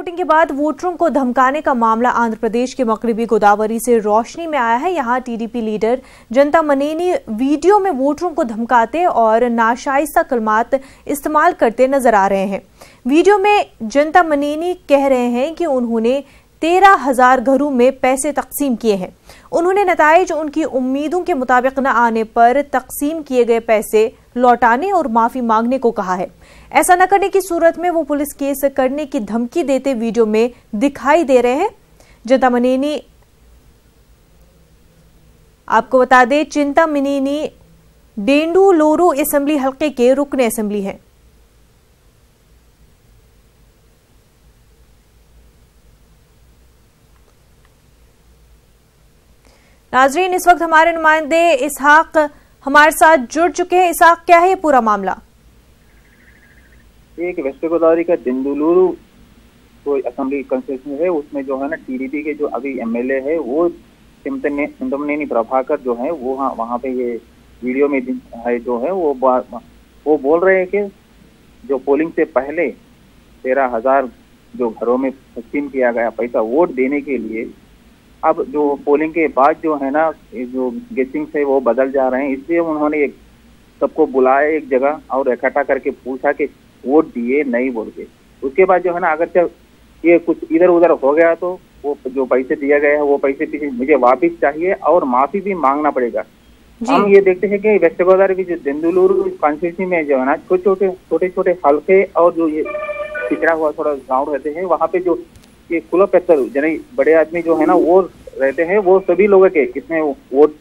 Voting के बाद वोटरों को धमकाने का मामला आंध्र प्रदेश के मगरबी गोदावरी से रोशनी में आया है। यहां टीडीपी लीडर जनता मनेनी वीडियो में वोटरों को धमकाते और नाशाइस्ता कलमात इस्तेमाल करते नजर आ रहे हैं। वीडियो में जनता मनेनी कह रहे हैं कि उन्होंने 13,000 घरों में पैसे तकसीम किए हैं। उन्होंने नताइज उनकी उम्मीदों के मुताबिक न आने पर तकसीम किए गए पैसे लौटाने और माफी मांगने को कहा है। ऐसा न करने की सूरत में वो पुलिस केस करने की धमकी देते वीडियो में दिखाई दे रहे हैं। जनता मनेनी, आपको बता दें, चिंता मनेनी डेंडुलूरू असेंबली हल्के के रुकन असेंबली हैं। नाजरीन, इस वक्त हमारे नुमाइंदे इसहाक हमारे साथ जुड़ चुके हैं। इसहाक, क्या है ये पूरा मामला? एक वेस्ट गोदावरी का डेंडुलूरू कोई असेंबली कंस्टिट्यूशन है, उसमें जो है ना टीडीपी के जो अभी एमएलए है वो चिंतमनेनी प्रभाकर जो है वो वहाँ पे ये वीडियो में है जो है वो बोल रहे हैं कि जो पोलिंग से पहले 13,000 जो घरों में तकसीम किया गया पैसा वोट देने के लिए, अब जो पोलिंग के बाद जो है ना जो गेसिंग से वो बदल जा रहे हैं। इसलिए उन्होंने एक सबको बुलाया एक जगह और इकट्ठा करके पूछा कि वोट दिए नहीं बोल के। उसके बाद जो है ना अगर ये कुछ इधर उधर हो गया तो वो जो पैसे दिया गया है वो पैसे पीछे मुझे वापिस चाहिए और माफी भी मांगना पड़ेगा। हम ये देखते हैं कि वेस्ट गोदावरी की जो डेंडुलूरू कॉन्स्टिट्यूंसी में जो है ना छोटे छोटे हल्के और जो ये पिछड़ा हुआ थोड़ा गाँव रहते हैं, वहाँ पे जो ये कुलो पेत्तर जने बड़े आदमी जो है ना वो रहते हैं, वो सभी लोगों के किसने वोट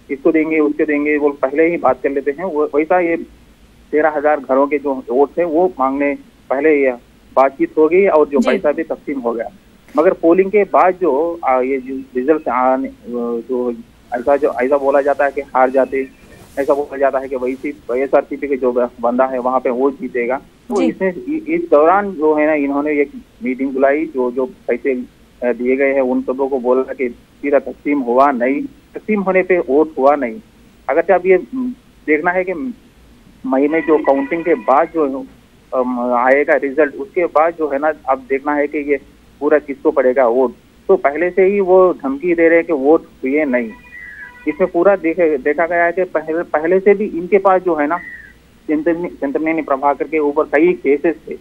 इसको देंगे उसके देंगे वो पहले ही बात कर लेते हैं। वो वैसा ये 13,000 घरों के जो वोट थे वो मांगने पहले ये बातचीत हो गई और जो पैसा भी तकसीम हो गया। मगर पोलिंग के बाद जो ये रिजल्ट आने जो ऐसा बोला जाता है कि हार जाते, ऐसा बोला जाता है कि YSRCP के जो बंदा है वहाँ पे वो जीतेगा। तो इसमें इस दौरान जो है ना इन्होंने एक मीटिंग बुलाई, जो पैसे दिए गए हैं उन सबों को बोला कि सीधा तकसीम हुआ नहीं, तकसीम होने पे वोट हुआ नहीं। अगर अब ये देखना है कि मई में जो काउंटिंग के बाद जो आएगा रिजल्ट, उसके बाद जो है ना अब देखना है कि ये पूरा किसको पड़ेगा वोट। तो पहले से ही वो धमकी दे रहे हैं कि वोट हुए नहीं। इसमें पूरा देखा गया है कि पहले से भी इनके पास जो है ना चिंतमनेनी प्रभाकर के ऊपर कई केसेस थे।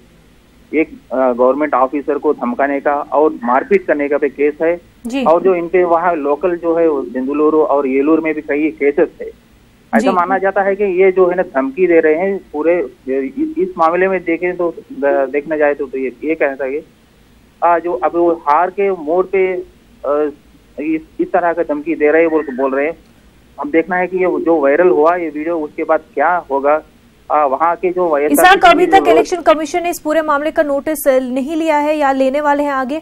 एक गवर्नमेंट ऑफिसर को धमकाने का और मारपीट करने का भी केस है, और जो इनके वहाँ लोकल जो है डेंडुलूरू और येलूर में भी कई केसेस थे। ऐसा माना जाता है कि ये जो है ना धमकी दे रहे हैं पूरे इस मामले में देखें तो देखना जाए तो ये कहता है कि जो अब वो हार के मोड़ पे इस तरह का धमकी दे रहे हैं बोल रहे हैं। अब देखना है कि ये जो वायरल हुआ ये वीडियो उसके बाद क्या होगा। वहाँ के जो अभी तक इलेक्शन कमीशन ने इस पूरे मामले का नोटिस नहीं लिया है या लेने वाले हैं आगे?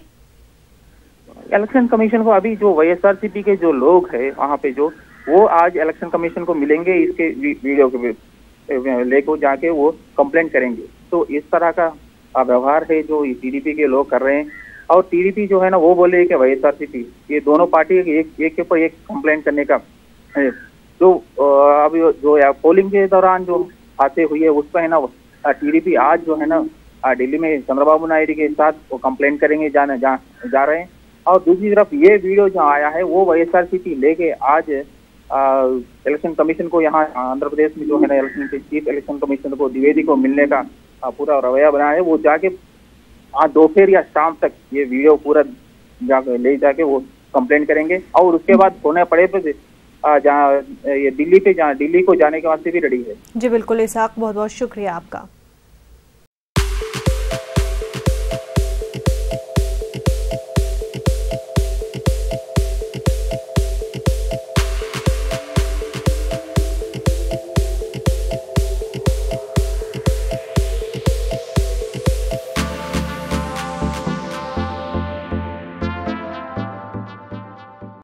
इलेक्शन कमीशन को अभी जो YSRCP के जो लोग हैं वहाँ पे जो वो आज इलेक्शन कमीशन को मिलेंगे, इसके वीडियो के लेकर जाके वो कंप्लेंट करेंगे। तो इस तरह का व्यवहार है जो टीडीपी के लोग कर रहे हैं। और टीडीपी जो है ना वो बोले कि YSRCP ये दोनों पार्टी एक के ऊपर एक कंप्लेंट करने का है। तो अभी जो पोलिंग के दौरान जो बातें हुई है उस पर है ना टीडीपी आज जो है ना दिल्ली में चंद्रबाबू नायडू के साथ वो कंप्लेंट करेंगे जा रहे हैं। और दूसरी तरफ ये वीडियो जो आया है वो YSRCP लेके आज इलेक्शन कमीशन को यहाँ आंध्र प्रदेश में जो है ना चीफ इलेक्शन कमिश्नर को द्विवेदी को मिलने का पूरा रवैया बनाया है। वो जाके आज दोपहर या शाम तक ये वीडियो पूरा ले जाके वो कंप्लेंट करेंगे और उसके बाद होने पड़े पे जहाँ ये दिल्ली को जाने के वास्ते भी रेडी है। जी बिल्कुल इसहाक, बहुत बहुत शुक्रिया आपका।